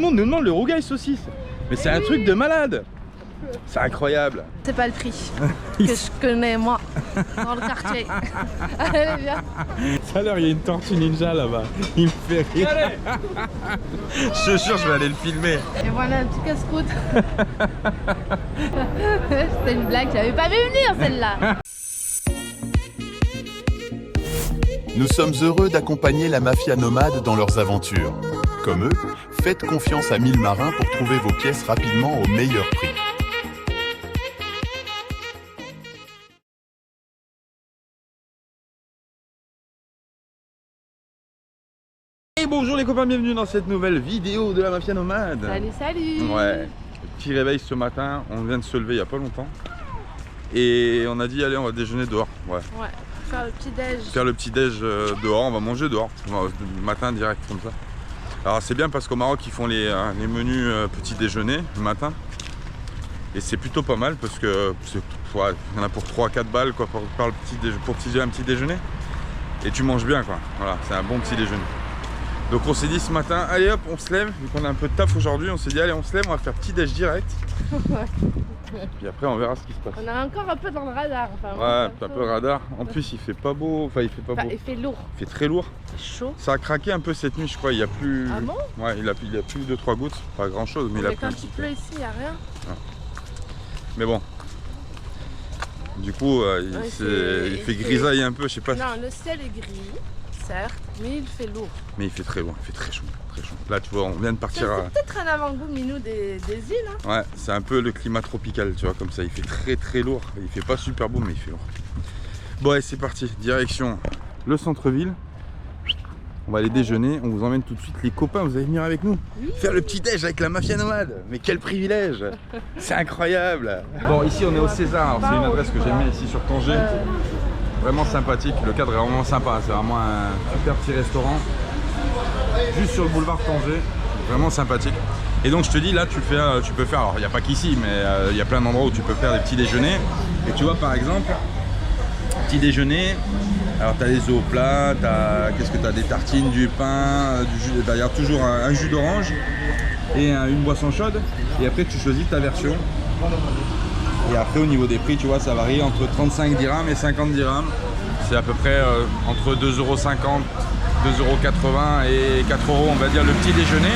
le monde nous demande le rougail saucisse. Mais c'est un truc de malade. C'est incroyable. C'est pas le prix que je connais moi dans le quartier. Allez viens. Tout à l'heure il y a une tortue ninja là-bas. Il me fait rire. Je te jure je vais aller le filmer. Et voilà un petit casse-croûte. C'était une blague, j'avais pas vu venir celle-là. Nous sommes heureux d'accompagner la mafia nomade dans leurs aventures. Comme eux, faites confiance à 1000 marins pour trouver vos pièces rapidement au meilleur prix. Et bonjour les copains, bienvenue dans cette nouvelle vidéo de la mafia nomade. Salut, salut. Ouais, petit réveil ce matin, on vient de se lever il y a pas longtemps. Et on a dit allez on va déjeuner dehors. Ouais, faire le petit déj. Faire le petit déj dehors, on va manger dehors. Le matin direct comme ça. Alors c'est bien parce qu'au Maroc ils font les menus petit déjeuner le matin. Et c'est plutôt pas mal parce que ouais, il y en a pour 3-4 balles quoi, pour un petit déjeuner. Et tu manges bien quoi, voilà, c'est un bon petit déjeuner. Donc on s'est dit ce matin, allez hop, on se lève, vu qu'on a un peu de taf aujourd'hui, on s'est dit allez on se lève, on va faire petit déj direct. Puis après on verra ce qui se passe. On est encore un peu dans le radar. Enfin, ouais, un peu le radar. En plus il fait pas beau, enfin il fait pas beau. Il fait lourd. Il fait très lourd. C'est chaud. Ça a craqué un peu cette nuit je crois, il y a plus... Ah bon? Ouais, il y a plus 2-3 gouttes, pas grand chose, mais il a plus. Quand il pleut ici, il n'y a rien. Ouais. Mais bon. Du coup il fait grisaille un peu, je sais pas. Non, le ciel est gris. Certes, mais il fait lourd. Mais il fait très lourd, il fait très chaud, très chaud. Là tu vois, on vient de partir à... C'est peut-être un avant-goût minou des îles. Hein. Ouais, c'est un peu le climat tropical, tu vois, comme ça. Il fait très lourd. Il fait pas super beau, mais il fait lourd. Bon, allez, c'est parti. Direction le centre-ville. On va aller déjeuner. On vous emmène tout de suite. Les copains, vous allez venir avec nous. Oui. Faire le petit déj avec la mafia nomade. Mais quel privilège. C'est incroyable. Bon, ici, on est au César. C'est une adresse que j'aime bien ici sur Tanger. Vraiment sympathique, le cadre est vraiment sympa, c'est vraiment un super petit restaurant juste sur le boulevard Tanger, vraiment sympathique. Et donc je te dis là tu peux faire, alors il n'y a pas qu'ici mais il y a plein d'endroits où tu peux faire des petits déjeuners. Et tu vois par exemple, petit déjeuner, alors tu as les œufs au plat, qu'est-ce que tu as, des tartines, du pain, du jus, d'ailleurs toujours un jus d'orange et une boisson chaude. Et après tu choisis ta version. Et après au niveau des prix tu vois ça varie entre 35 dirhams et 50 dirhams. C'est à peu près entre 2,50 €, 2,80 € et 4 € on va dire le petit déjeuner.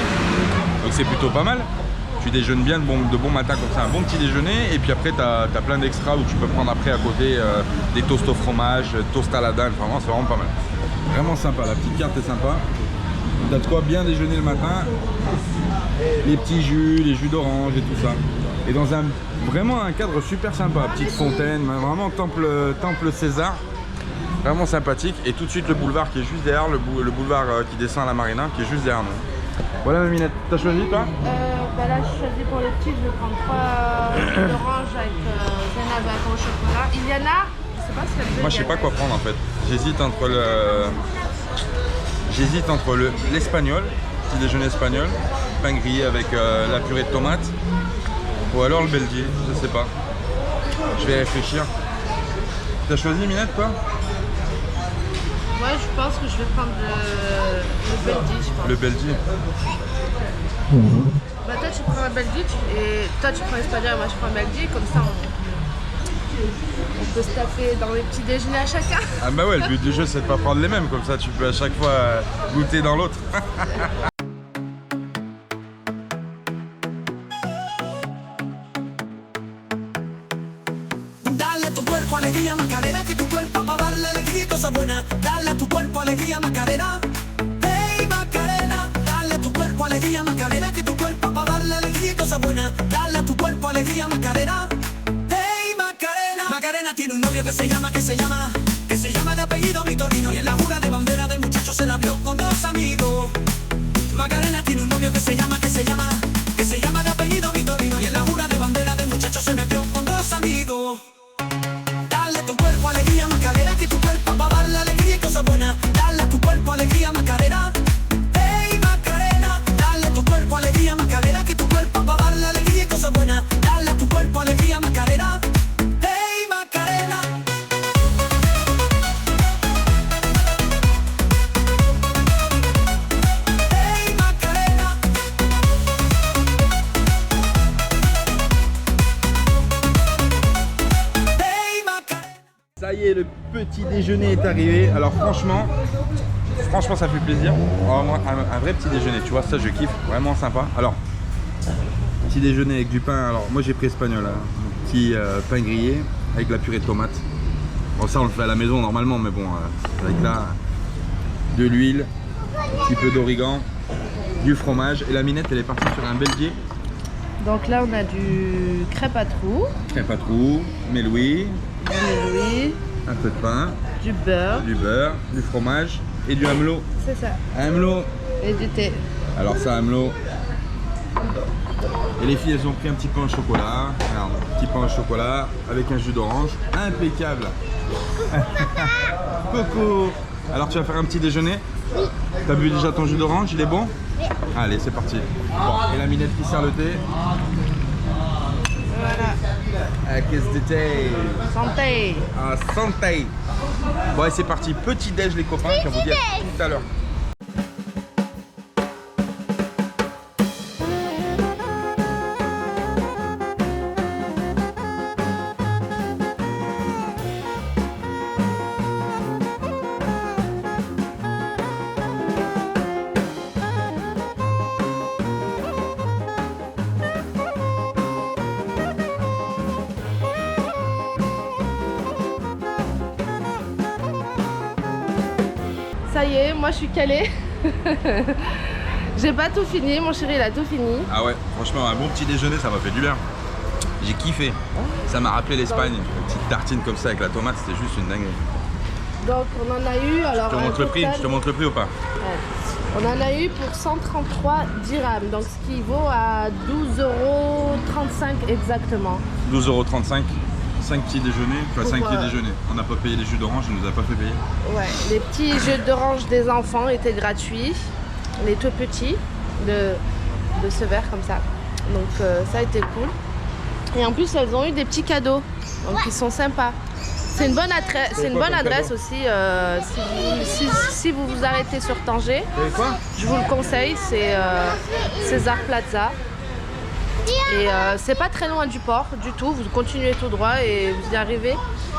Donc c'est plutôt pas mal. Tu déjeunes bien de bon matin comme ça, un bon petit déjeuner. Et puis après tu as plein d'extras où tu peux prendre après à côté des toasts au fromage, toast à la dinde. Vraiment c'est vraiment pas mal. Vraiment sympa, la petite carte est sympa. Tu as de quoi bien déjeuner le matin. Les petits jus, les jus d'orange et tout ça. Et dans vraiment un cadre super sympa, petite fontaine, vraiment temple César, vraiment sympathique. Et tout de suite le boulevard qui est juste derrière, le boulevard qui descend à la marina, qui est juste derrière nous. Voilà ma minette, t'as choisi toi? Bah là je choisis pour les petits, je vais prendre 3 jus d'orange avec Zenab au chocolat. Iliana, je sais pas si elle veut. Moi je sais pas quoi prendre en fait, j'hésite entre l'espagnol, petit déjeuner espagnol, pain grillé avec la purée de tomates. Ou alors le Belgier, je sais pas. Je vais réfléchir. T'as choisi Minette toi? Ouais, je pense que je vais prendre le Belgier, je pense. Le Belgier. Bah toi tu prends le Belgier et toi tu prends l'espagnol, moi je prends le Belgier, comme ça on peut se taper dans les petits déjeuners à chacun. Ah bah ouais, le but du jeu c'est de pas prendre les mêmes, comme ça tu peux à chaque fois goûter dans l'autre. Alegría Macarena, que tu cuerpo va a darle alegría y cosas buenas. Dale a tu cuerpo alegría Macarena. Hey Macarena, dale a tu cuerpo alegría Macarena, que tu cuerpo va a darle alegría y cosas buenas. Dale a tu cuerpo alegría Macarena. Hey Macarena, Macarena tiene un novio que se llama de apellido Vitorino, y en la jura de bandera del muchacho se la vio con 2 amigos. Macarena tiene un novio que se llama de apellido Vitorino, y en la jura de bandera del muchacho se me vio con 2 amigos. Dale a tu cuerpo alegría Macarena, que tu cuerpo va a darle alegría y cosas buenas. Dale a tu cuerpo alegría Macarena. Hey Macarena, dale a tu cuerpo alegría Macarena, que tu cuerpo va a darle alegría y cosas buenas. Dale a tu cuerpo alegría Macarena. Hey Macarena. Hey Macarena. petit déjeuner est arrivé. Alors franchement ça fait plaisir. Un vrai petit déjeuner, tu vois, ça je kiffe, vraiment sympa. Alors, petit déjeuner avec du pain. Alors moi j'ai pris espagnol, hein. Petit pain grillé avec la purée de tomates. Bon, ça on le fait à la maison normalement, mais bon, avec là de l'huile, un petit peu d'origan, du fromage. Et la minette elle est partie sur un belgier. Donc là, on a du crêpe à trous, Crêpe à trous, méloui, un peu de pain, du beurre, du fromage et du hamelot. c'est ça, Hamelot. et du thé. Alors ça, hamelot. Et les filles, elles ont pris un petit pain au chocolat. Alors, petit pain au chocolat avec un jus d'orange. Impeccable. Coco. Alors tu vas faire un petit déjeuner? Oui. T'as bu déjà ton jus d'orange? Il est bon? Oui. Allez, c'est parti. Bon, et la minette qui sert le thé. Voilà. Qu'est-ce de thé? Santé. Ah, santé. Bon, allez, c'est parti. Petit déj, les copains. Je vais vous dire tout à l'heure. Ça y est, moi je suis calée. J'ai pas tout fini, mon chéri il a tout fini. Ah ouais, franchement, un bon petit déjeuner, ça m'a fait du bien. J'ai kiffé. Ça m'a rappelé l'Espagne. Une petite tartine comme ça avec la tomate, c'était juste une dinguerie. Donc on en a eu, alors Je te montre le prix, total, je te montre le prix ou pas? ouais. On en a eu pour 133 dirhams, donc ce qui vaut à 12,35 € exactement. 12,35 €, 5 petits déjeuners, enfin 5 Pourquoi? petits déjeuners. On n'a pas payé les jus d'orange, il nous a pas fait payer. Ouais, les petits jus d'orange des enfants étaient gratuits, les tout petits de ce verre comme ça. Donc ça a été cool. Et en plus elles ont eu des petits cadeaux, donc ils sont sympas. C'est une bonne adresse, C'est quoi comme cadeau aussi si vous vous arrêtez sur Tanger. Et quoi? Je vous le conseille, c'est César Plaza. Et c'est pas très loin du port du tout, vous continuez tout droit et vous y arrivez.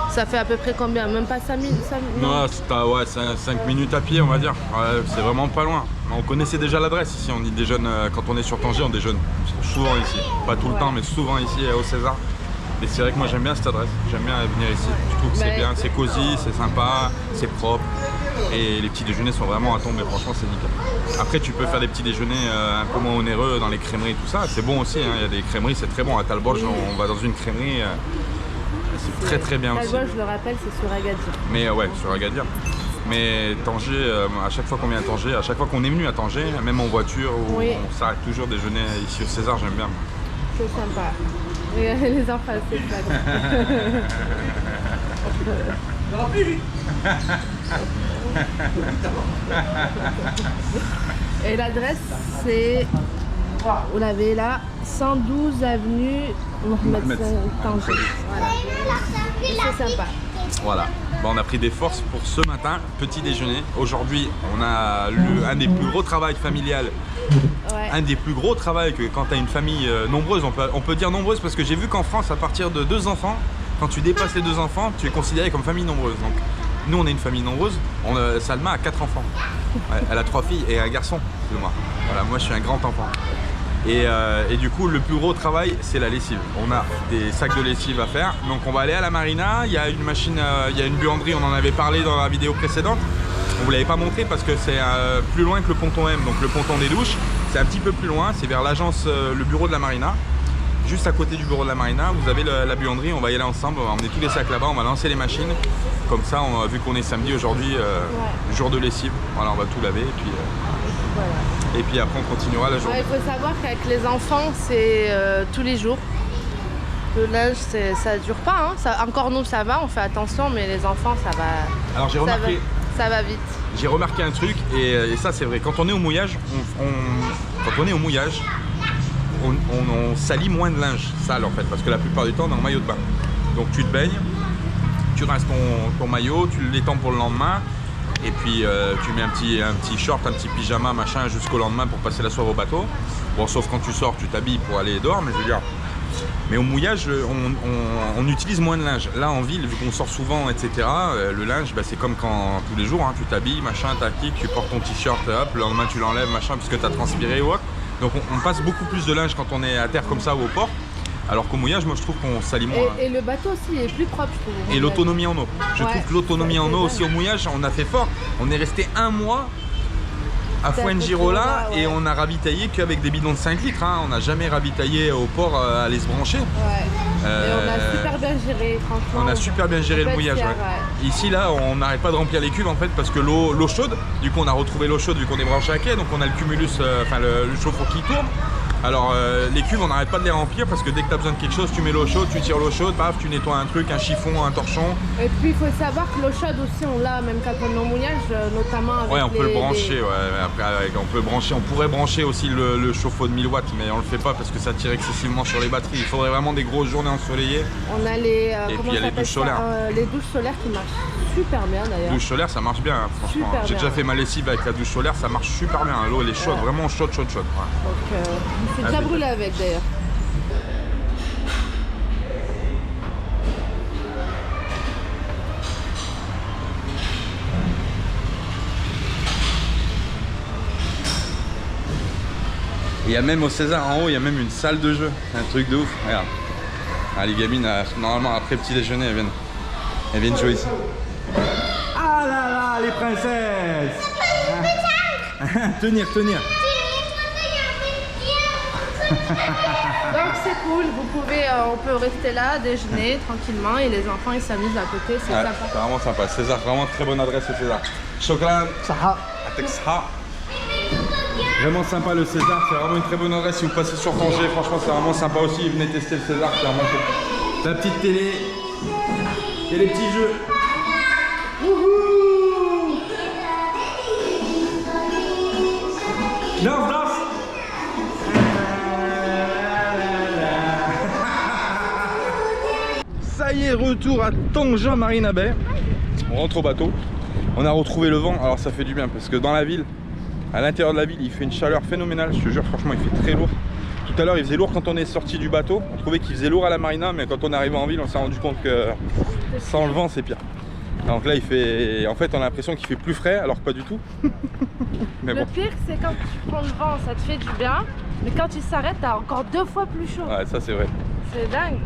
Ça fait à peu près combien? Même pas 5 minutes? Non, c'est à 5 minutes à pied, on va dire. Ouais, c'est vraiment pas loin. On connaissait déjà l'adresse ici, on y déjeune, quand on est sur Tanger, on déjeune souvent ici. Pas tout le temps, mais souvent ici au César. Et c'est vrai que moi j'aime bien cette adresse, j'aime bien venir ici. Je trouve que c'est bien, c'est cosy, c'est sympa, c'est propre. Et les petits déjeuners sont vraiment à tomber, franchement c'est nickel. Après tu peux faire des petits déjeuners un peu moins onéreux dans les crèmeries et tout ça, c'est bon aussi, hein. Il y a des crèmeries, c'est très bon. À Talborge, on va dans une crèmerie, c'est très très bien aussi. Talborge, je le rappelle, c'est sur Agadir. Mais ouais, sur Agadir. Mais Tanger, à chaque fois qu'on vient à Tanger, à chaque fois qu'on est venu à Tanger, même en voiture, Oui. on s'arrête toujours déjeuner ici au César, j'aime bien. C'est sympa. Et les enfants, c'est ça. Et l'adresse, c'est, vous l'avez là, 112 avenue Mohamed Tanger. Voilà. C'est sympa. Voilà. Bon, on a pris des forces pour ce matin, petit déjeuner. Aujourd'hui, on a un des plus gros travails familial. Ouais. Un des plus gros travails que quand tu as une famille nombreuse, on peut dire nombreuse parce que j'ai vu qu'en France, à partir de 2 enfants, quand tu dépasses les 2 enfants, tu es considéré comme famille nombreuse. Donc nous, on est une famille nombreuse. Salma a 4 enfants. Ouais, elle a 3 filles et un garçon, plus ou moins. Voilà, moi, je suis un grand enfant. Et du coup, le plus gros travail, c'est la lessive. On a des sacs de lessive à faire. Donc on va aller à la marina. Il y a une machine, il y a une buanderie, on en avait parlé dans la vidéo précédente. On ne vous l'avait pas montré parce que c'est plus loin que le ponton M, donc le ponton des douches. C'est un petit peu plus loin, c'est vers l'agence, le bureau de la marina. Juste à côté du bureau de la marina, vous avez la buanderie, on va y aller ensemble, on va emmener tous les sacs là-bas, on va lancer les machines. Comme ça, vu qu'on est samedi aujourd'hui, jour de lessive, voilà, on va tout laver et puis, Voilà. et puis après on continuera la journée. Ouais, il faut savoir qu'avec les enfants, c'est tous les jours. Le linge, ça dure pas. Hein. Ça, encore nous, ça va, on fait attention, mais les enfants, ça va. Alors j'ai remarqué, ça va vite. j'ai remarqué un truc et ça c'est vrai. Quand on est au mouillage, on salit moins de linge sale en fait, parce que la plupart du temps on est en maillot de bain. Donc tu te baignes, tu rinces ton maillot, tu l'étends pour le lendemain. Et puis tu mets un petit short, un petit pyjama machin jusqu'au lendemain pour passer la soirée au bateau. Bon, sauf quand tu sors, tu t'habilles pour aller dehors, mais je veux dire, Mais au mouillage, on utilise moins de linge. Là en ville, vu qu'on sort souvent, etc., le linge, bah, c'est comme quand tous les jours, hein, tu t'habilles, machin, tu portes ton t-shirt, hop, le lendemain tu l'enlèves, machin, puisque tu as transpiré ou autre. Donc on passe beaucoup plus de linge quand on est à terre comme ça ou au port. Alors qu'au mouillage, moi je trouve qu'on salit moins. Et le bateau aussi est plus propre, je trouve. Et l'autonomie en eau. Je Ouais. trouve que l'autonomie en eau aussi au mouillage, on a fait fort. On est resté 1 mois à Fuengirola ouais. et on a ravitaillé qu'avec des bidons de 5 litres. Hein. On n'a jamais ravitaillé au port à aller se brancher. Ouais. Et on a super bien géré, franchement. On a super bien géré le mouillage. Fier, Ouais. ouais. Ici, là, on n'arrête pas de remplir les cuves en fait parce que l'eau chaude, du coup, on a retrouvé l'eau chaude vu qu'on est branché à quai, donc on a le cumulus, enfin le chauffe-eau qui tourne. Alors les cuves on n'arrête pas de les remplir parce que dès que tu as besoin de quelque chose tu mets l'eau chaude, tu tires l'eau chaude, paf, tu nettoies un truc, un chiffon, un torchon. Et puis il faut savoir que l'eau chaude aussi on l'a même quand on est en mouillage, notamment avec Ouais, on peut le brancher, ouais. Après on peut brancher, on pourrait brancher aussi le chauffe-eau de 1000 watts mais on le fait pas parce que ça tire excessivement sur les batteries. Il faudrait vraiment des grosses journées ensoleillées. On a les puis il y a les douches solaires. Les douches solaires qui marchent super bien d'ailleurs. Douche solaire ça marche bien hein, franchement. Super J'ai bien. déjà fait ma lessive avec la douche solaire, ça marche super bien. L'eau elle est chaude, vraiment chaude. Ouais. Donc je suis déjà brûlé avec d'ailleurs. Et il y a même au César en haut, il y a même une salle de jeu. C'est un truc de ouf. Regarde. Ah, les gamines, normalement après petit déjeuner, elles viennent jouer ici. Ah là là, les princesses. Tenir. Donc c'est cool, on peut rester là, déjeuner tranquillement et les enfants ils s'amusent à côté, c'est sympa. C'est vraiment sympa. César, vraiment très bonne adresse au César. Chokran, Saha, Atek Saha. Vraiment sympa le César, c'est vraiment une très bonne adresse. Si vous passez sur Tanger, franchement c'est vraiment sympa aussi. Venez tester le César, c'est vraiment cool. La petite télé et les petits jeux. Wouhou! Danse. Ça y est, retour à Tanger Marina Bay. On rentre au bateau. On a retrouvé le vent, alors ça fait du bien parce que dans la ville, à l'intérieur de la ville, il fait une chaleur phénoménale. Je te jure, franchement, il fait très lourd. Tout à l'heure, il faisait lourd quand on est sorti du bateau. On trouvait qu'il faisait lourd à la marina, mais quand on est arrivé en ville, on s'est rendu compte que sans le vent, c'est pire. Donc là, il fait. En fait, on a l'impression qu'il fait plus frais, alors que pas du tout. Mais Le bon. pire c'est quand tu prends le vent, ça te fait du bien, mais quand tu s'arrêtes, t'as encore 2 fois plus chaud. Ouais, ça c'est vrai. C'est dingue.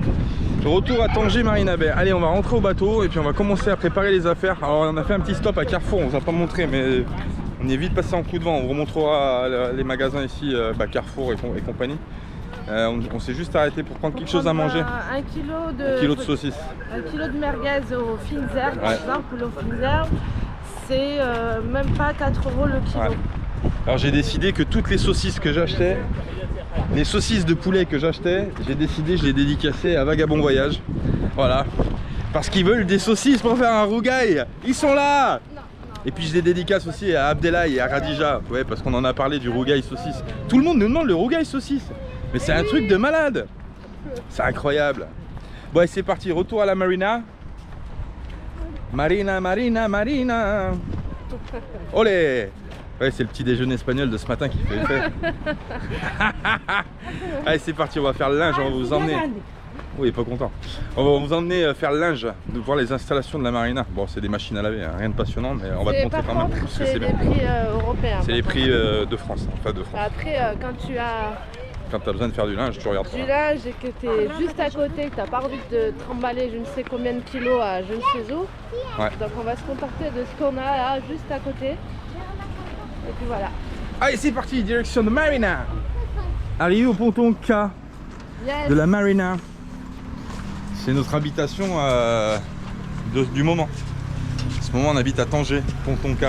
Retour à Tanger Marina Bay. Allez, on va rentrer au bateau et puis on va commencer à préparer les affaires. Alors, on a fait un petit stop à Carrefour, on vous a pas montré, mais on est vite passé en coup de vent. On vous remontrera les magasins ici, Carrefour et compagnie. On s'est juste arrêté pour prendre quelque chose à manger. 1 kilo de, 1 kilo de saucisses. 1 kilo de merguez au Finzer, par Ouais. exemple, au Finzer, c'est même pas 4 € le kilo. Ouais. Alors j'ai décidé que toutes les saucisses que j'achetais, les saucisses de poulet que j'achetais, j'ai décidé, je les dédicaçais à Vagabond Voyage. Voilà. Parce qu'ils veulent des saucisses pour faire un rougail. Ils sont là. Et puis je les dédicace aussi à Abdellah et à Radija. Ouais, parce qu'on en a parlé du rougail saucisse. Tout le monde nous demande le rougail saucisse. Mais c'est un truc de malade. C'est incroyable. Bon, allez, c'est parti. Retour à la marina. Marina. Olé. Ouais, c'est le petit déjeuner espagnol de ce matin qui fait effet. Allez, c'est parti, on va faire le linge, on va vous emmener. Oui, il est pas content. On va vous emmener faire le linge, de voir les installations de la marina. Bon, c'est des machines à laver, hein, rien de passionnant, mais on va te montrer quand même. Parce que c'est bien. les prix européens. C'est les prix de France, enfin de France. Après, quand tu as Quand tu as besoin de faire du linge, tu regardes ça. du linge et que tu es juste à côté, que tu n'as pas envie de trimballer je ne sais combien de kilos à je ne sais où, Ouais. donc on va se contenter de ce qu'on a là, juste à côté. Et puis voilà. Allez, c'est parti, direction de marina. Arrivé au ponton K Yes. de la marina. C'est notre habitation du moment. En ce moment, on habite à Tanger, ponton K,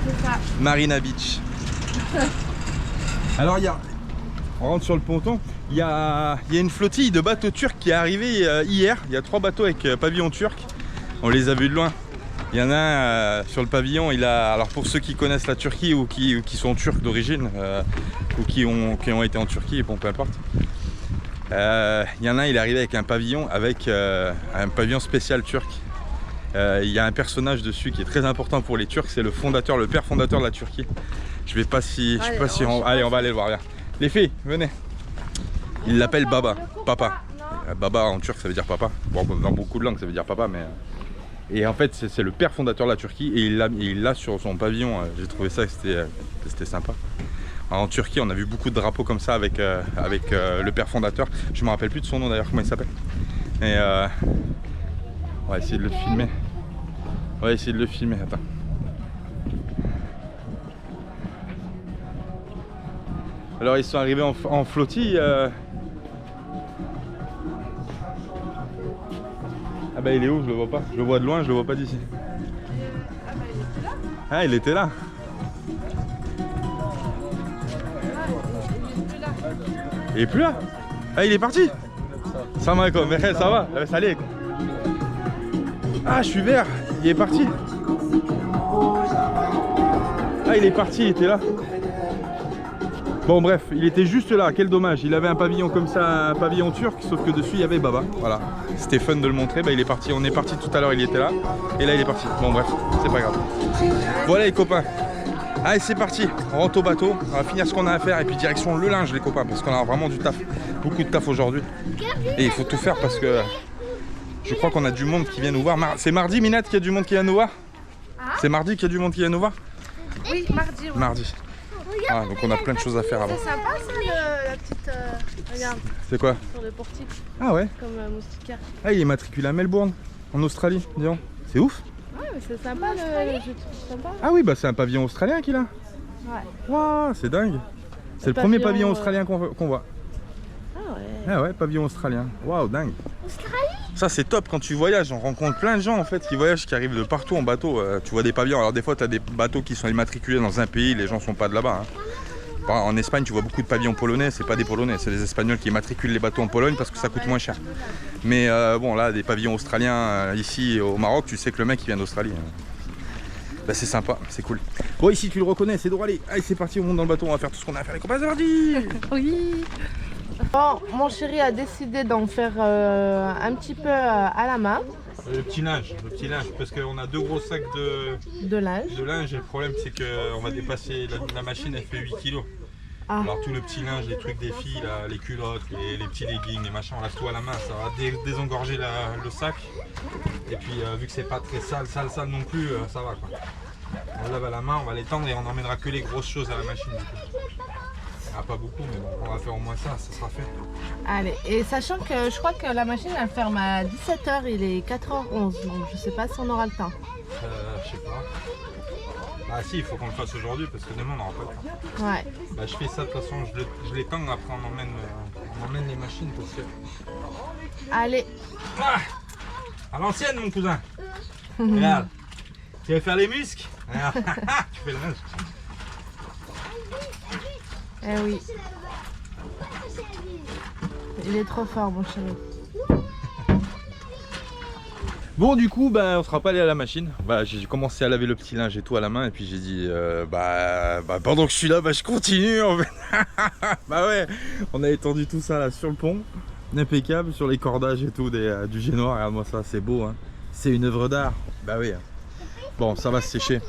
C'est ça. Marina Beach. Alors, on rentre sur le ponton. Il y a une flottille de bateaux turcs qui est arrivée hier. Il y a 3 bateaux avec pavillon turc. On les a vus de loin. Il y en a un sur le pavillon. Alors pour ceux qui connaissent la Turquie ou qui sont turcs d'origine ou qui ont été en Turquie, bon peu importe. Il y en a un, il est arrivé avec un pavillon spécial turc. Il y a un personnage dessus qui est très important pour les Turcs, c'est le père fondateur de la Turquie. Je sais pas si on va aller le voir. Regarde. Les filles, venez. Il l'appelle Baba, papa. Baba en turc ça veut dire papa. Bon, dans beaucoup de langues ça veut dire papa, mais... Et en fait c'est le père fondateur de la Turquie et il l'a sur son pavillon. J'ai trouvé ça que c'était sympa. En Turquie on a vu beaucoup de drapeaux comme ça avec le père fondateur. Je me rappelle plus de son nom d'ailleurs, comment il s'appelle. Et on va essayer de le filmer. On va essayer de le filmer, attends. Alors ils sont arrivés en flottille. Ah bah il est où? Je le vois pas. Je le vois de loin, je le vois pas d'ici. Ah il était là. Il est plus là. Ah il est parti. Ça va quoi, mais ça va. Ça allait. Ah je suis vert. Il est parti. Ah il est parti, il était là. Bon bref, il était juste là, quel dommage. Il avait un pavillon comme ça, un pavillon turc, sauf que dessus il y avait Baba. Voilà, c'était fun de le montrer. Bah, il est parti, on est parti tout à l'heure, il était là. Et là il est parti. Bon bref, c'est pas grave. Voilà les copains. Allez c'est parti, on rentre au bateau, on va finir ce qu'on a à faire. Et puis direction le linge les copains, parce qu'on a vraiment du taf. Beaucoup de taf aujourd'hui. Et il faut tout faire parce que je crois qu'on a du monde qui vient nous voir. C'est mardi Minette qu'il y a du monde qui vient nous voir? C'est mardi qu'il y a du monde qui vient nous voir? Oui, mardi. Ouais. Mardi. Ah, donc on a plein de choses à faire avant. C'est sympa ça, la petite... regarde. C'est quoi? Sur le portique. Ah ouais? Comme moustiquaire. Ah, il est matriculé à Melbourne, en Australie, disons. C'est ouf. Ouais, mais c'est sympa le jeu. Sympa. Ah oui, bah c'est un pavillon australien qu'il a. Ouais. Waouh, c'est dingue. C'est le premier pavillon australien qu'on voit. Ah ouais. Ah ouais, pavillon australien. Waouh, dingue. Ça c'est top quand tu voyages, on rencontre plein de gens en fait qui voyagent, qui arrivent de partout en bateau. Tu vois des pavillons, alors des fois tu as des bateaux qui sont immatriculés dans un pays, les gens sont pas de là-bas. Hein. En Espagne tu vois beaucoup de pavillons polonais, c'est pas des polonais, c'est des espagnols qui immatriculent les bateaux en Pologne parce que ça coûte moins cher. Mais bon là des pavillons australiens ici au Maroc, tu sais que le mec il vient d'Australie. Bah, c'est sympa, c'est cool. Bon ici tu le reconnais, c'est Dorali. Allez c'est parti, on monte dans le bateau, on va faire tout ce qu'on a à faire les copains, c'est parti. Oui. Bon, mon chéri a décidé d'en faire un petit peu à la main. Le petit linge, parce qu'on a 2 gros sacs de linge. Et le problème c'est qu'on va dépasser, la machine elle fait 8 kg. Ah. Alors tout le petit linge, les trucs des filles, là, les culottes, les petits leggings, les machins, on lave tout à la main, ça va désengorger le sac. Et puis vu que c'est pas très sale non plus, ça va quoi. On lave à la main, on va l'étendre et on n'emmènera que les grosses choses à la machine du coup. Ah, pas beaucoup, mais bon, on va faire au moins ça sera fait. Allez, et sachant que je crois que la machine elle ferme à 17 h, il est 4h11, donc je sais pas si on aura le temps. Je sais pas. Ah si, il faut qu'on le fasse aujourd'hui parce que demain on n'aura pas le temps. Ouais. Bah je fais ça de toute façon, je l'étends, après on emmène les machines parce que... Allez. Ah, à l'ancienne mon cousin. Regarde. Tu veux faire les muscles? Tu fais le linge. Eh oui. Il est trop fort mon chéri. Bon du coup bah, on sera pas allé à la machine. Bah, j'ai commencé à laver le petit linge et tout à la main et puis j'ai dit pendant que je suis là je continue en fait. Bah ouais, on a étendu tout ça là sur le pont. Impeccable sur les cordages et tout du génois. Regarde-moi ça, c'est beau hein. C'est une œuvre d'art. Bah oui. Bon ça va se sécher.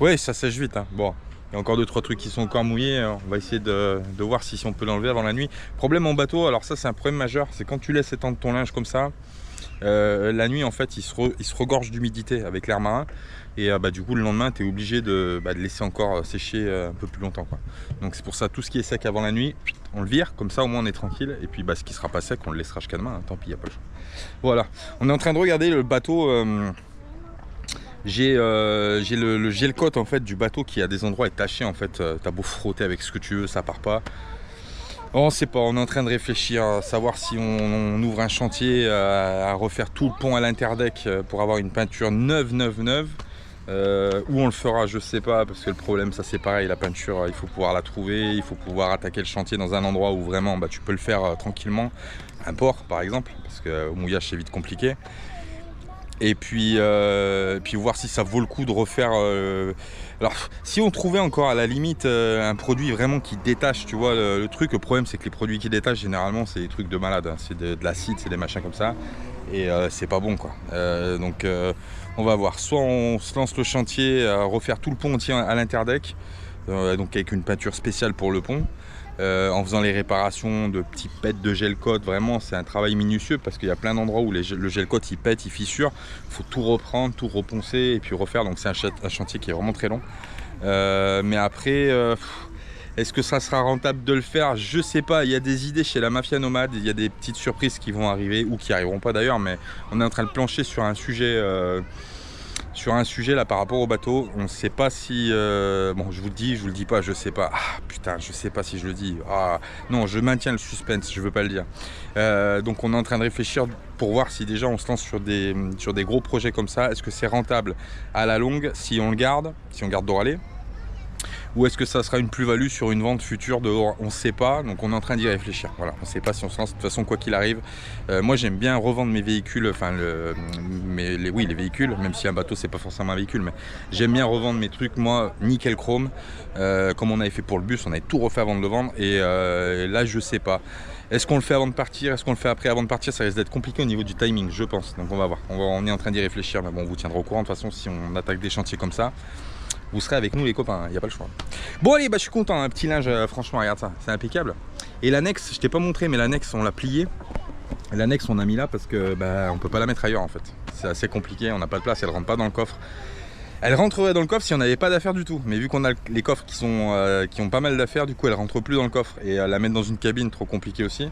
Ouais ça sèche vite hein. Bon. Il y a encore 2-3 trucs qui sont encore mouillés, on va essayer de voir si on peut l'enlever avant la nuit. Problème en bateau, alors ça c'est un problème majeur, c'est quand tu laisses étendre ton linge comme ça, la nuit en fait il se regorge d'humidité avec l'air marin et du coup le lendemain tu es obligé de laisser encore sécher un peu plus longtemps quoi. Donc c'est pour ça tout ce qui est sec avant la nuit, on le vire, comme ça au moins on est tranquille et puis ce qui sera pas sec on le laissera jusqu'à demain, hein, tant pis il n'y a pas le choix. Voilà, on est en train de regarder le bateau. J'ai le gel coat en fait du bateau qui a des endroits est taché en fait, t'as beau frotter avec ce que tu veux, ça part pas. On sait pas, on est en train de réfléchir à savoir si on ouvre un chantier à refaire tout le pont à l'interdeck pour avoir une peinture neuve. Où on le fera je sais pas, parce que le problème ça c'est pareil, la peinture il faut pouvoir la trouver, il faut pouvoir attaquer le chantier dans un endroit où vraiment tu peux le faire tranquillement, un port par exemple, parce que au mouillage c'est vite compliqué. Et puis voir si ça vaut le coup de refaire. Alors, si on trouvait encore à la limite un produit vraiment qui détache, tu vois, le truc. Le problème, c'est que les produits qui détachent, généralement, c'est des trucs de malade. Hein. C'est de l'acide, c'est des machins comme ça. Et c'est pas bon, quoi. Donc, on va voir. Soit on se lance le chantier à refaire tout le pont entier à l'interdeck. donc avec une peinture spéciale pour le pont. En faisant les réparations de petits pets de gel coat, vraiment c'est un travail minutieux parce qu'il y a plein d'endroits où le gel coat il pète, il fissure, il faut tout reprendre, tout reponcer et puis refaire, donc c'est un chantier qui est vraiment très long. Mais après, est-ce que ça sera rentable de le faire? Je sais pas, il y a des idées chez la Mafia Nomade, il y a des petites surprises qui vont arriver ou qui arriveront pas d'ailleurs, mais on est en train de plancher sur un sujet là par rapport au bateau. On ne sait pas si bon, je vous le dis pas, je sais pas. Ah putain, je sais pas si je le dis. Ah non, je maintiens le suspense, je veux pas le dire. Donc on est en train de réfléchir pour voir si déjà on se lance sur des gros projets comme ça. Est-ce que c'est rentable à la longue si on garde Doralé, ou est-ce que ça sera une plus-value sur une vente future dehors? On ne sait pas, donc on est en train d'y réfléchir. Voilà, on ne sait pas si on se lance. De toute façon, quoi qu'il arrive, moi j'aime bien revendre mes véhicules, enfin les véhicules, même si un bateau c'est pas forcément un véhicule, mais j'aime bien revendre mes trucs, moi, nickel chrome, comme on avait fait pour le bus, on avait tout refait avant de le vendre, et là je sais pas. Est-ce qu'on le fait avant de partir? Est-ce qu'on le fait après avant de partir? Ça risque d'être compliqué au niveau du timing, je pense. Donc on va voir. On est en train d'y réfléchir, mais bon, on vous tiendra au courant. De toute façon, si on attaque des chantiers comme ça, vous serez avec nous les copains, il n'y a pas le choix. Bon allez, bah, je suis content, un petit linge, franchement regarde ça, c'est impeccable. Et l'annexe, je t'ai pas montré, mais l'annexe on l'a pliée. L'annexe on a mis là parce que bah, on peut pas la mettre ailleurs en fait. C'est assez compliqué, on n'a pas de place, elle rentre pas dans le coffre. Elle rentrerait dans le coffre si on n'avait pas d'affaires du tout. Mais vu qu'on a les coffres qui ont pas mal d'affaires, du coup elle rentre plus dans le coffre. Et la mettre dans une cabine, trop compliqué aussi.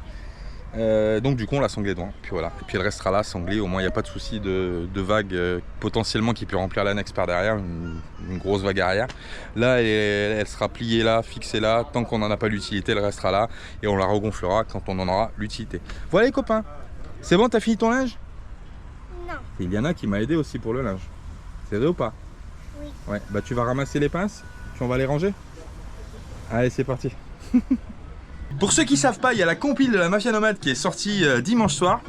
Donc du coup on l'a sanglée devant, puis voilà, et puis elle restera là sanglée, au moins il n'y a pas de souci de vague potentiellement qui peut remplir l'annexe par derrière, une grosse vague arrière. Là elle sera pliée là, fixée là, tant qu'on n'en a pas l'utilité elle restera là, et on la regonflera quand on en aura l'utilité. Voilà les copains, c'est bon, t'as fini ton linge? Non. C'est Iliana qui m'a aidé aussi pour le linge, c'est vrai ou pas? Oui. Ouais, bah tu vas ramasser les pinces, puis on va les ranger. Allez c'est parti. Pour ceux qui savent pas, il y a la compile de la Mafia Nomade qui est sortie dimanche soir,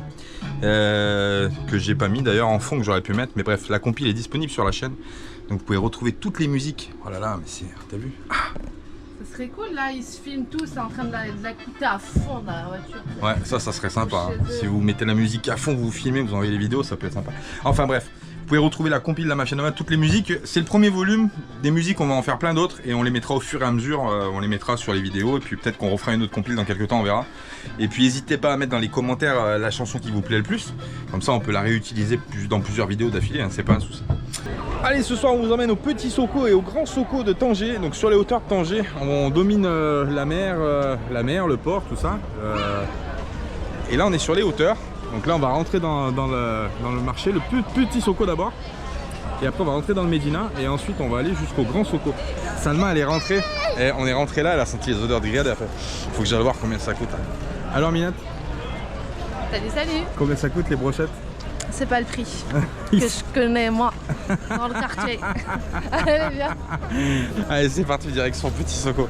que j'ai pas mis d'ailleurs en fond, que j'aurais pu mettre, mais bref, la compile est disponible sur la chaîne, donc vous pouvez retrouver toutes les musiques. Oh là là, mais c'est, t'as vu? Ça serait cool là, ils se filment tous en train de l'écouter à fond dans la voiture. Ouais, ça serait sympa, hein. Si vous mettez la musique à fond, vous filmez, vous envoyez les vidéos, ça peut être sympa. Enfin bref. Vous pouvez retrouver la compile de la Mafia Nomade, toutes les musiques. C'est le premier volume, des musiques on va en faire plein d'autres et on les mettra au fur et à mesure, on les mettra sur les vidéos et puis peut-être qu'on refera une autre compile dans quelques temps, on verra. Et puis n'hésitez pas à mettre dans les commentaires la chanson qui vous plaît le plus, comme ça on peut la réutiliser dans plusieurs vidéos d'affilée, hein, c'est pas un souci. Allez, ce soir on vous emmène au petit Soko et au grand Soko de Tanger, donc sur les hauteurs de Tanger, on domine la mer, le port, tout ça. Et là on est sur les hauteurs. Donc là on va rentrer dans le marché, le petit Soko d'abord. Et après on va rentrer dans le Médina et ensuite on va aller jusqu'au grand Soko. Salma elle est rentrée, et on est rentré là, elle a senti les odeurs de grillade. Il faut que j'aille voir combien ça coûte. Alors Minette, Salut. combien ça coûte les brochettes? C'est pas le prix que je connais moi dans le quartier. Allez viens. Allez c'est parti, direction petit Soko.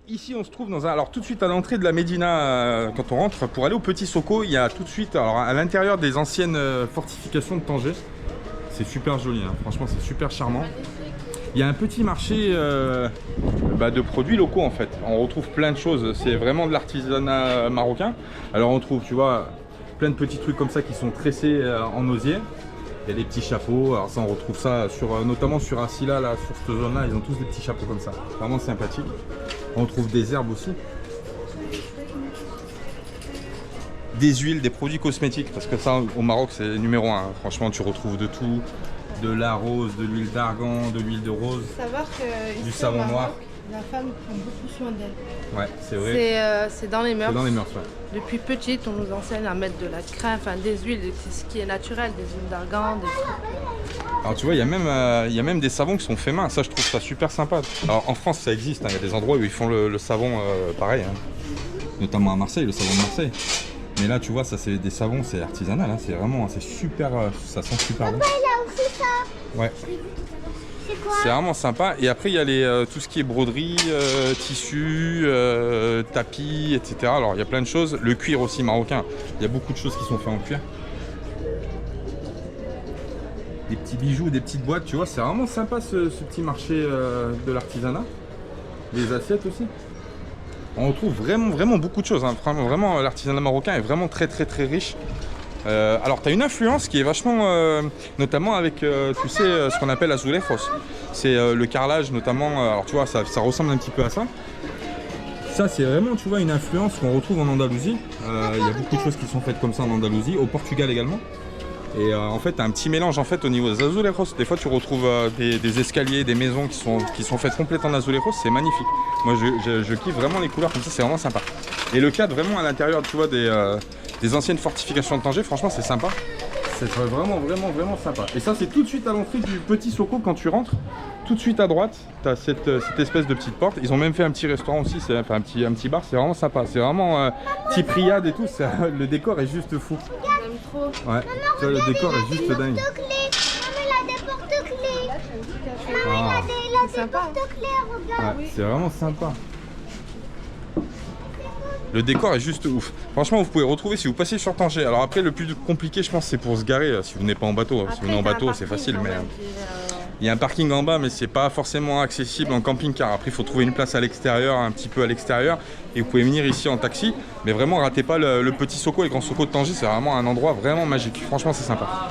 Ici on se trouve dans un... Alors tout de suite à l'entrée de la Médina, quand on rentre, pour aller au petit Soko, il y a tout de suite, alors à l'intérieur des anciennes fortifications de Tanger. C'est super joli, hein. Franchement c'est super charmant. Il y a un petit marché de produits locaux en fait. On retrouve plein de choses, c'est vraiment de l'artisanat marocain. Alors on trouve, tu vois, plein de petits trucs comme ça qui sont tressés en osier. Il y a des petits chapeaux, alors ça on retrouve ça notamment sur Asila, là, sur cette zone là, ils ont tous des petits chapeaux comme ça, vraiment sympathique. On trouve des herbes aussi, des huiles, des produits cosmétiques, parce que ça au Maroc c'est numéro 1, franchement tu retrouves de tout, de la rose, de l'huile d'argan, de l'huile de rose, Savoir que du ici, savon au Maroc, noir. La femme prend beaucoup soin d'elle. Ouais, c'est vrai. C'est dans les mœurs. C'est dans les mœurs, ouais. Depuis petite, on nous enseigne à mettre de la crème, enfin des huiles, ce qui est naturel, des huiles d'argan, des trucs. Alors tu vois, il y a même des savons qui sont faits main. Ça, je trouve ça super sympa. Alors en France, ça existe. Hein. Il y a des endroits où ils font le savon pareil. Hein. Notamment à Marseille, le savon de Marseille. Mais là, tu vois, ça c'est des savons, c'est artisanal. Hein. C'est vraiment, c'est super, ça sent super bon. Papa, il a aussi ça. Ouais. C'est quoi? C'est vraiment sympa. Et après, il y a tout ce qui est broderie, tissu, tapis, etc. Alors, il y a plein de choses. Le cuir aussi marocain. Il y a beaucoup de choses qui sont faites en cuir. Des petits bijoux, des petites boîtes, tu vois. C'est vraiment sympa ce petit marché de l'artisanat. Les assiettes aussi. On retrouve vraiment beaucoup de choses. Hein. Vraiment, l'artisanat marocain est vraiment très riche. Alors tu as une influence qui est vachement, notamment avec, tu sais, ce qu'on appelle azulejos. C'est le carrelage notamment, alors tu vois, ça ressemble un petit peu à ça. Ça c'est vraiment, tu vois, une influence qu'on retrouve en Andalousie. Il y a beaucoup de choses qui sont faites comme ça en Andalousie, au Portugal également. Et en fait, tu as un petit mélange en fait au niveau des azulejos. Des fois, tu retrouves des escaliers, des maisons qui sont faites complètement en azulejos. C'est magnifique. Moi, je kiffe vraiment les couleurs comme ça, c'est vraiment sympa. Et le cadre vraiment à l'intérieur, tu vois, des anciennes fortifications de Tanger, franchement c'est sympa. C'est vraiment sympa. Et ça c'est tout de suite à l'entrée du Petit Soko quand tu rentres. Tout de suite à droite, tu as cette espèce de petite porte. Ils ont même fait un petit restaurant aussi, enfin un petit bar, c'est vraiment sympa. C'est vraiment type riad et tout, le décor est juste fou. J'aime trop. Ouais, ça, le décor est juste dingue. Maman, il a des porte-clés. Maman, Ah. il a des sympa. porte-clés, regarde. Ouais, c'est vraiment sympa. Le décor est juste ouf. Franchement, vous pouvez retrouver si vous passez sur Tanger. Alors après, le plus compliqué, je pense, c'est pour se garer. Si vous n'êtes pas en bateau, si vous venez en bateau, c'est facile. Mais il y a un parking en bas, mais c'est pas forcément accessible en camping-car. Après, il faut trouver une place à l'extérieur, un petit peu à l'extérieur. Et vous pouvez venir ici en taxi. Mais vraiment, ratez pas le Petit Soko et le Grand Soko de Tanger. C'est vraiment un endroit vraiment magique. Franchement, c'est sympa.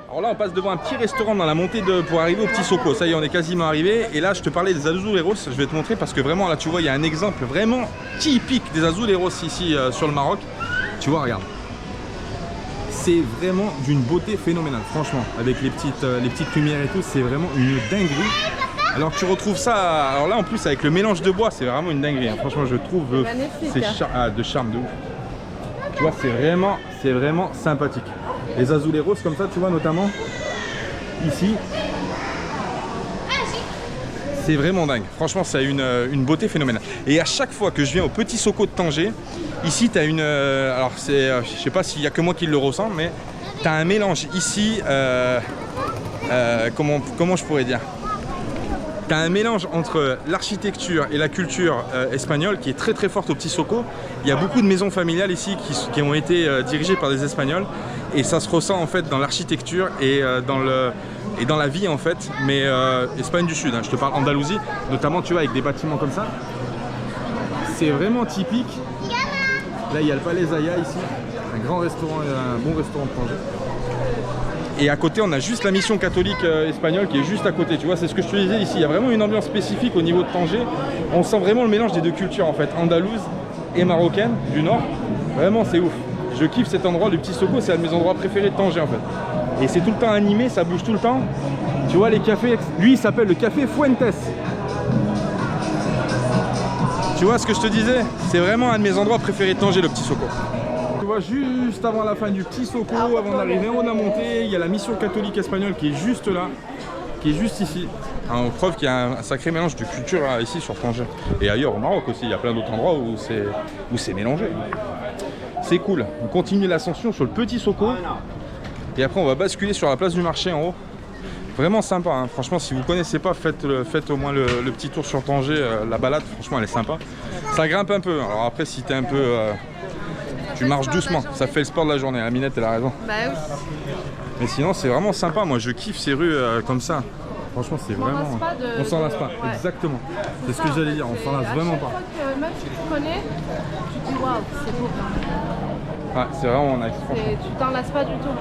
Alors là, on passe devant un petit restaurant dans la montée pour arriver au Petit Soko. Ça y est, on est quasiment arrivé. Et là, je te parlais des azuleros. Je vais te montrer parce que vraiment, là, tu vois, il y a un exemple vraiment typique des azuleros ici sur le Maroc. Tu vois, regarde. C'est vraiment d'une beauté phénoménale, franchement. Avec les petites lumières et tout, c'est vraiment une dinguerie. Alors tu retrouves ça, alors là en plus avec le mélange de bois, c'est vraiment une dinguerie. Hein. Franchement, je trouve magnifique, c'est hein. de charme de ouf. Tu vois, c'est vraiment sympathique. Les azuleros comme ça, tu vois, notamment ici, c'est vraiment dingue. Franchement, ça a une beauté phénoménale. Et à chaque fois que je viens au Petit Soko de Tanger, ici, tu as une... alors, je sais pas s'il y a que moi qui le ressens, mais tu as un mélange ici... comment je pourrais dire? Tu as un mélange entre l'architecture et la culture espagnole qui est très forte au Petit Soko. Il y a beaucoup de maisons familiales ici qui ont été dirigées par des Espagnols. Et ça se ressent en fait dans l'architecture et dans la vie en fait. Mais Espagne du Sud, hein, je te parle Andalousie, notamment tu vois avec des bâtiments comme ça. C'est vraiment typique. Là il y a le Palais Zaya ici, un grand restaurant, un bon restaurant de Tanger. Et à côté, on a juste la mission catholique espagnole qui est juste à côté. Tu vois, c'est ce que je te disais ici. Il y a vraiment une ambiance spécifique au niveau de Tanger. On sent vraiment le mélange des deux cultures en fait, andalouse et marocaine du nord. Vraiment, c'est ouf. Je kiffe cet endroit, le Petit Soko, c'est un de mes endroits préférés de Tanger en fait. Et c'est tout le temps animé, ça bouge tout le temps. Tu vois, les cafés, lui il s'appelle le café Fuentes. Tu vois ce que je te disais? C'est vraiment un de mes endroits préférés de Tanger, le Petit Soko. Tu vois, juste avant la fin du Petit Soko, avant d'arriver en haut de la montée, il y a la mission catholique espagnole qui est juste là, qui est juste ici. En preuve qu'il y a un sacré mélange de culture ici sur Tanger. Et ailleurs au Maroc aussi, il y a plein d'autres endroits où c'est mélangé. C'est cool. On continue l'ascension sur le Petit Soko. Et après on va basculer sur la place du marché en haut. Vraiment sympa, hein. Franchement si vous connaissez pas, faites au moins le petit tour sur Tanger. La balade, franchement elle est sympa. Ça grimpe un peu, alors après si t'es un peu... tu marches doucement, ça fait le sport de la journée, Aminette elle a raison. Bah oui. Mais sinon c'est vraiment sympa, moi je kiffe ces rues comme ça. Franchement c'est vraiment... On s'en lasse pas, ouais. exactement. C'est ce que j'allais dire, on s'en lasse vraiment pas. Même si tu connais, tu dis waouh, c'est beau. Ouais, c'est vraiment nice, franchement. Tu t'en lasses pas du tout.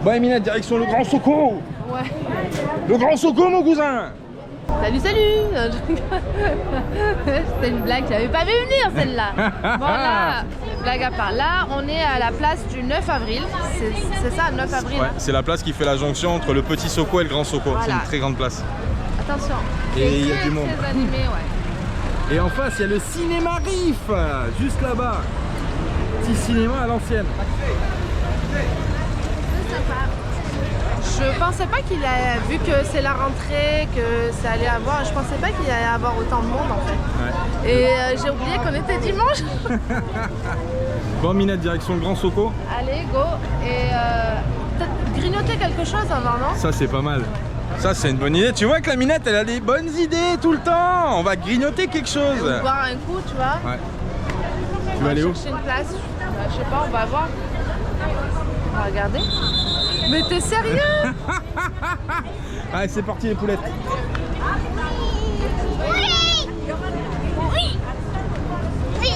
Bon Aminette, direction le Grand Soko. Ouais. Le Grand Soko mon cousin. Salut, salut. C'était une blague, je l'avais pas vu venir celle-là. Voilà, blague à part. Là, on est à la place du 9 avril. C'est ça, 9 avril. Ouais, c'est la place qui fait la jonction entre le Petit Soko et le Grand Soko. Voilà. C'est une très grande place. attention. Et il y a Très, du monde. très animé, ouais. Et en face, il y a le cinéma Riff, juste là-bas. Petit cinéma à l'ancienne. C'est sympa. Je pensais pas qu'il allait, vu que c'est la rentrée, que ça allait avoir, je pensais pas qu'il allait avoir autant de monde en fait. Ouais. Et j'ai oublié qu'on était dimanche. Bon, Minette, direction le Grand Soko. Allez, go. Et peut-être grignoter quelque chose avant, non? Ça, c'est pas mal. Ça, c'est une bonne idée. Tu vois que la Minette, elle a des bonnes idées tout le temps. On va grignoter quelque chose. Ou boire un coup, tu vois. Ouais. On Tu vas va aller où? chercher une place. Je sais pas, on va voir. On va regarder. Mais t'es sérieux? Allez, c'est parti les poulettes. Oui. Oui. Oui.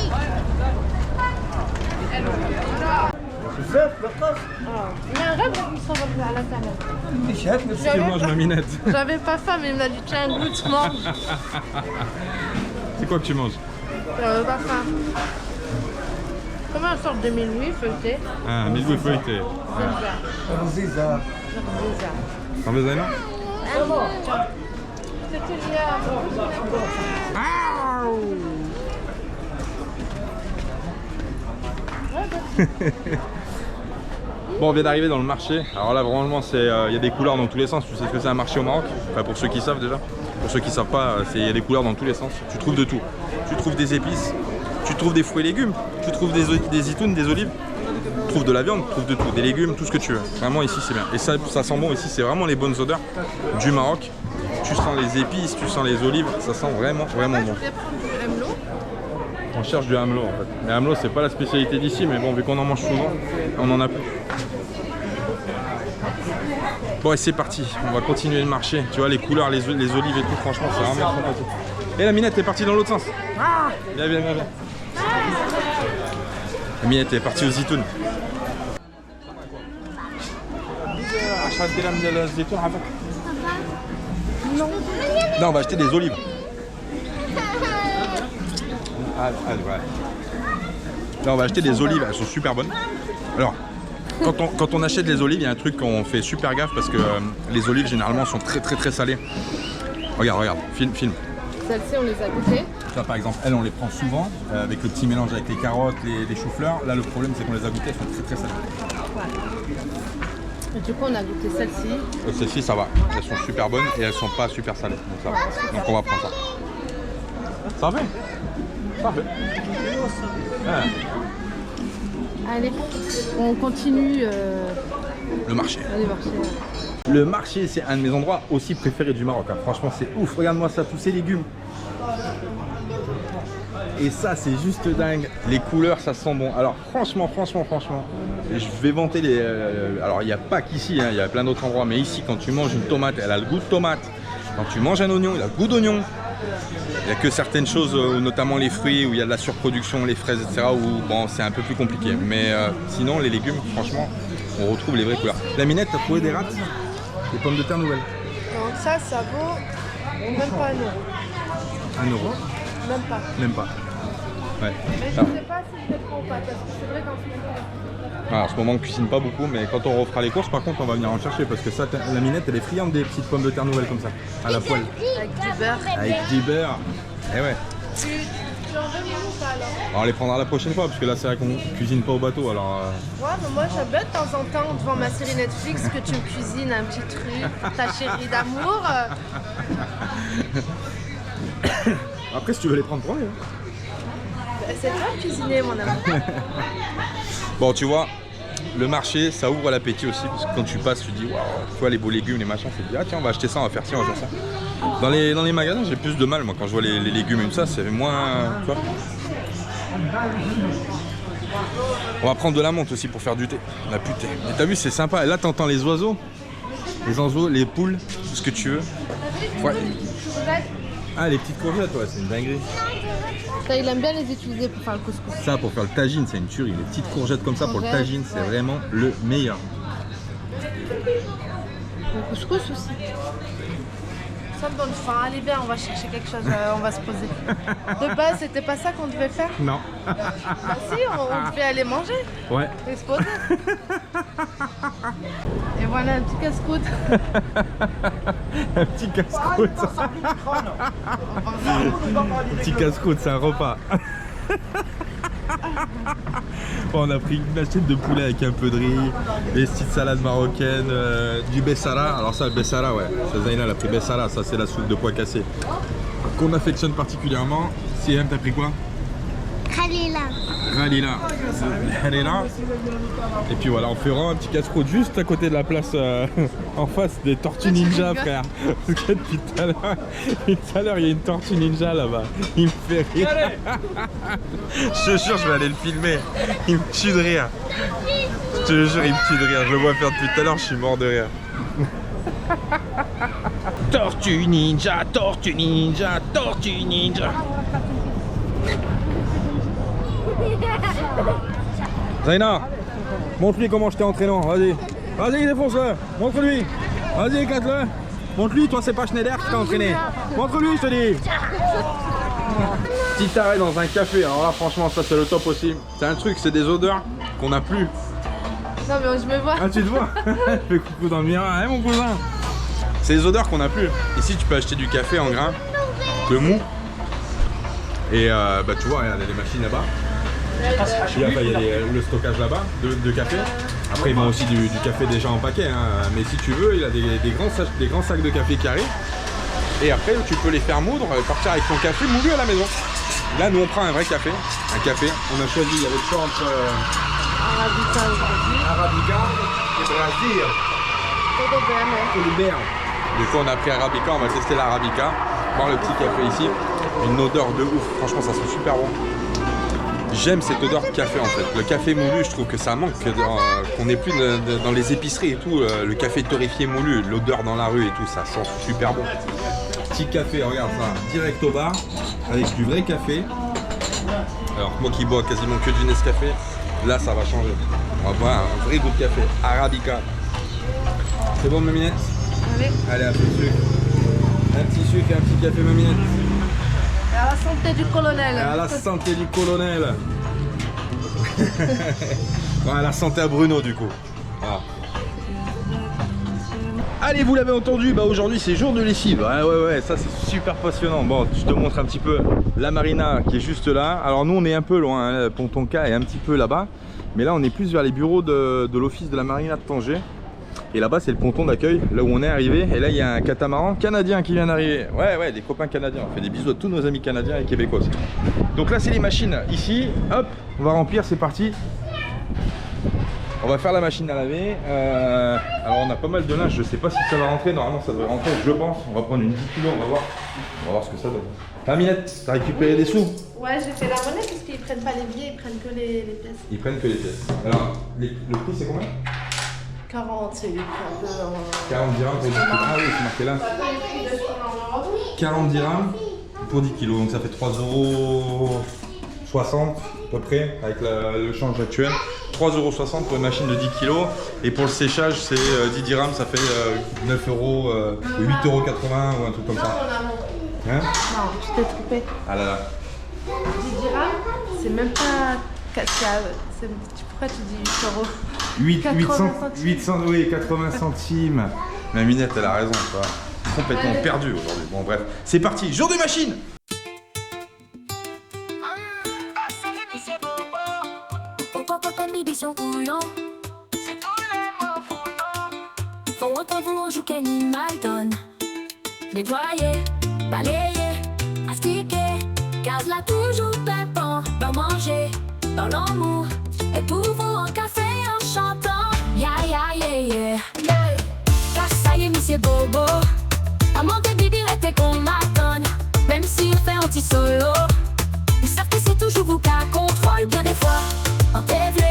Mais arrête de me sauver à la canette. Qu'est-ce que mange ma Minette? J'avais pas faim, mais il m'a dit tiens, goûte, mange. C'est quoi que tu manges? J'avais pas faim. Comme une sorte de minuit feuilleté. Ah, milou feuilleté. Zéza. T'en veux un non? C'était hier. Bon, on vient d'arriver dans le marché. Alors là, vraiment, il y a des couleurs dans tous les sens. Tu sais ce que c'est un marché au Maroc? Enfin, pour ceux qui savent déjà. Pour ceux qui savent pas, il y a des couleurs dans tous les sens. Tu trouves de tout. Tu trouves des épices, tu trouves des fruits et légumes, tu trouves des zitoun, des olives, tu trouves de la viande, tu trouves de tout, des légumes, tout ce que tu veux. Vraiment, ici, c'est bien. Et ça sent bon ici, c'est vraiment les bonnes odeurs du Maroc. Tu sens les épices, tu sens les olives, ça sent vraiment, vraiment bon. Je voulais prendre du hamelot. On cherche du hamelot en fait. Mais hamelot, c'est pas la spécialité d'ici, mais bon, vu qu'on en mange souvent, on en a plus. Bon, et c'est parti, on va continuer le marché. Tu vois, les couleurs, les olives et tout, franchement, c'est vraiment sympathique. Et la Minette est partie dans l'autre sens. Viens, viens, viens, viens. La Minette est partie au zitoun. Non. Non, on va acheter des olives. Là, on va acheter des olives, elles sont super bonnes. Alors, quand on achète les olives, il y a un truc qu'on fait super gaffe parce que les olives généralement sont très salées. Regarde, regarde, filme. Celles-ci, on les a goûtées. Ça, par exemple, elles, on les prend souvent avec le petit mélange avec les carottes, les choux-fleurs. Là, le problème, c'est qu'on les a goûtées, elles sont très salées. Et du coup, on a goûté celle-ci. Celles-ci, ça va. Elles sont super bonnes et elles sont pas super salées. Donc, ça va. Donc on va prendre ça. Ça va. Parfait. Ouais. Allez, on continue Le marché. les marchés. Le marché, c'est un de mes endroits aussi préférés du Maroc. Hein. Franchement, c'est ouf. Regarde-moi ça, tous ces légumes. Et ça, c'est juste dingue. Les couleurs, ça sent bon. Alors, franchement, je vais vanter les... alors, il n'y a pas qu'ici, hein, il y a plein d'autres endroits. Mais ici, quand tu manges une tomate, elle a le goût de tomate. Quand tu manges un oignon, il a le goût d'oignon. Il n'y a que certaines choses, notamment les fruits, où il y a de la surproduction, les fraises, etc. Où bon, c'est un peu plus compliqué. Mais sinon, les légumes, franchement, on retrouve les vraies couleurs. La Minette, t'as trouvé des rats? Des pommes de terre nouvelles. Donc ça vaut même pas 1 euro. 1 euro. Même pas. Même pas. Ouais. Mais je sais pas si c'est trop ou pas, parce que c'est vrai qu'en ce moment... Ah, en ce moment, on cuisine pas beaucoup, mais quand on refera les courses, par contre, on va venir en chercher parce que ça, la Minette, elle est friande des petites pommes de terre nouvelles comme ça, à la poêle. Avec du beurre. Avec du beurre. Eh ouais. Tu en veux ou pas alors? On les prendra la prochaine fois parce que là, c'est vrai qu'on cuisine pas au bateau. Alors, Ouais, mais moi j'aime bien de temps en temps devant ma série Netflix que tu me cuisines un petit truc, ta chérie d'amour. après, si tu veux les prendre, prends-les. C'est toi de cuisiner, mon amour. Bon, tu vois, le marché, ça ouvre l'appétit aussi parce que quand tu passes, tu dis waouh, tu vois les beaux légumes, les machins, tu te dis ah tiens, on va acheter ça, on va faire ci, on va faire ça. Dans les magasins, j'ai plus de mal moi quand je vois les légumes et tout ça, c'est moins. Tu vois. On va prendre de la menthe aussi pour faire du thé. La pute. Et t'as vu, c'est sympa. Et là, t'entends les oiseaux, les poules, tout ce que tu veux. Ouais. Ah, les petites courgettes, ouais, c'est une dinguerie. Ça, il aime bien les utiliser pour faire le couscous. Ça, pour faire le tagine, c'est une tuerie. Les petites courgettes comme ça pour le tagine, c'est vraiment le meilleur. Le couscous aussi. Ça me donne faim. Allez, viens, on va chercher quelque chose, on va se poser. De base, c'était pas ça qu'on devait faire? Non. Bah si, on devait aller manger. Ouais. Et se poser. Et voilà, un petit casse-croûte. Un petit casse-croûte. Un petit casse-croûte, c'est un repas. Bon, on a pris une assiette de poulet avec un peu de riz, des petites salades marocaines, du bessara. Alors ça, le bessara, ouais. Ça, Zaina, elle a pris bessara. Ça, c'est la soupe de pois cassés qu'on affectionne particulièrement. Siam, t'as pris quoi? Khalila. Khalila. Khalila. Et puis voilà, on fera un petit casse-croûte juste à côté de la place en face des tortues ninja, frère. Parce que depuis tout à l'heure, il y a une tortue ninja là-bas. Il me fait rire. Je te jure, je vais aller le filmer. Il me tue de rire. Je te jure, il me tue de rire. Je le vois faire depuis tout à l'heure, je suis mort de rire. Tortue ninja, tortue ninja, tortue ninja. Zaina, montre-lui comment je t'ai entraînant, vas-y. Vas-y, défonce-le, montre-lui. Vas-y, éclate-le. Montre-lui, toi c'est pas Schneider qui t'a entraîné. Montre-lui, je te dis. Petit arrêt dans un café, alors là franchement ça c'est le top aussi. C'est un truc, c'est des odeurs qu'on n'a plus. Non mais je me vois. Ah tu te vois? Fais coucou dans le miroir, hein mon cousin. C'est des odeurs qu'on n'a plus. Ici tu peux acheter du café en grains, de mou. Et bah tu vois, regarde, il y a des machines là-bas. Il y a le stockage là-bas de café. Après ils vendent aussi du café déjà en paquet, hein. Mais si tu veux, il a des grands sacs de café qui arrivent. Et après tu peux les faire moudre, partir avec ton café moulu à la maison. Là nous on prend un vrai café, un café. On a choisi, il y avait le choix entre Arabica et Brésil. Todo bien. Du coup on a pris Arabica, on va tester l'Arabica. Voir le petit café ici. Une odeur de ouf, franchement ça sent super bon. J'aime cette odeur de café en fait. Le café moulu, je trouve que ça manque, qu'on n'est plus dans les épiceries et tout. Le café torréfié moulu, l'odeur dans la rue et tout, ça sent super bon. Petit café, regarde ça, direct au bar, avec du vrai café. Alors moi qui bois quasiment que du Nescafé, là ça va changer. On va boire un vrai goût de café, Arabica. C'est bon maminette? Allez. Allez, un peu de sucre. Un petit sucre et un petit café maminette. Et à la santé du colonel. Et à la santé du colonel. Ouais, à la santé à Bruno du coup. Voilà. Allez, vous l'avez entendu, bah aujourd'hui c'est jour de lessive. Ouais, ça c'est super passionnant. Bon, je te montre un petit peu la marina qui est juste là. Alors nous on est un peu loin, hein. Pontonka est un petit peu là-bas. Mais là on est plus vers les bureaux de l'office de la marina de Tanger. Et là-bas c'est le ponton d'accueil, là où on est arrivé. Et là il y a un catamaran canadien qui vient d'arriver. Ouais, des copains canadiens. On fait des bisous à tous nos amis canadiens et québécois aussi. Donc là c'est les machines. Ici, hop, on va remplir, c'est parti. On va faire la machine à laver. Alors on a pas mal de linge, je sais pas si ça va rentrer. Normalement ça devrait rentrer, je pense. On va prendre une 10 kg, on va voir ce que ça donne. Minette, t'as récupéré des sous? Ouais, j'ai fait la monnaie parce qu'ils prennent pas les billets, ils prennent que les pièces. Ils prennent que les pièces. Alors, le prix c'est combien? 40, c'est un peu... 40 dirhams pour 10 kg. Ah oui, c'est marqué là. 40 dirhams pour 10 kg, donc ça fait 3,60 € à peu près avec le change actuel. 3,60 € pour une machine de 10 kg. Et pour le séchage, c'est 10 dirhams, ça fait 9 €, 8,80 € ou un truc comme ça. Hein? Non, je t'ai trompé. Ah là là. 10 dirhams, c'est même pas... Pourquoi tu dis 8 €? 80 centimes. Ma minette, elle a raison, quoi. Complètement perdu aujourd'hui. Bon, bref, c'est parti, jour de machine. Nettoyer, balayer, astiquer, car là toujours pépant, dans manger, dans l'amour, et pour vous en café en chantant, yeah, yeah. Car ça y est, monsieur Bobo, à monter bibi, restez qu'on m'attende, même si on fait anti-solo, vous savez que c'est toujours vous qu'à contrôle, bien des fois, en TV,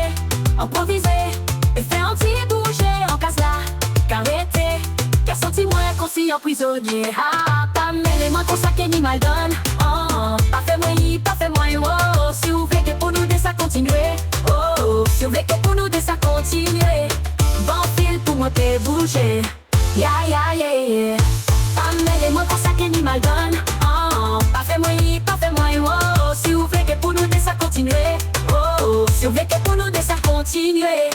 improviser, et fait anti-bouger en casse là, car l'été, car senti moins conscient prisonnier. Ah, pas mêlez-moi qu'on ça qu'est mal donne. Oh, pas fait moi, oh. Si vous voulez que pour nous de ça continuer. Oh, si vous voulez que pour nous de ça continuer. Bon fil pour moi t'es bouger. Yeah. Pas mêlez-moi qu'on ça continuer. Oh, oh, surveiller pour nous de ça continuer.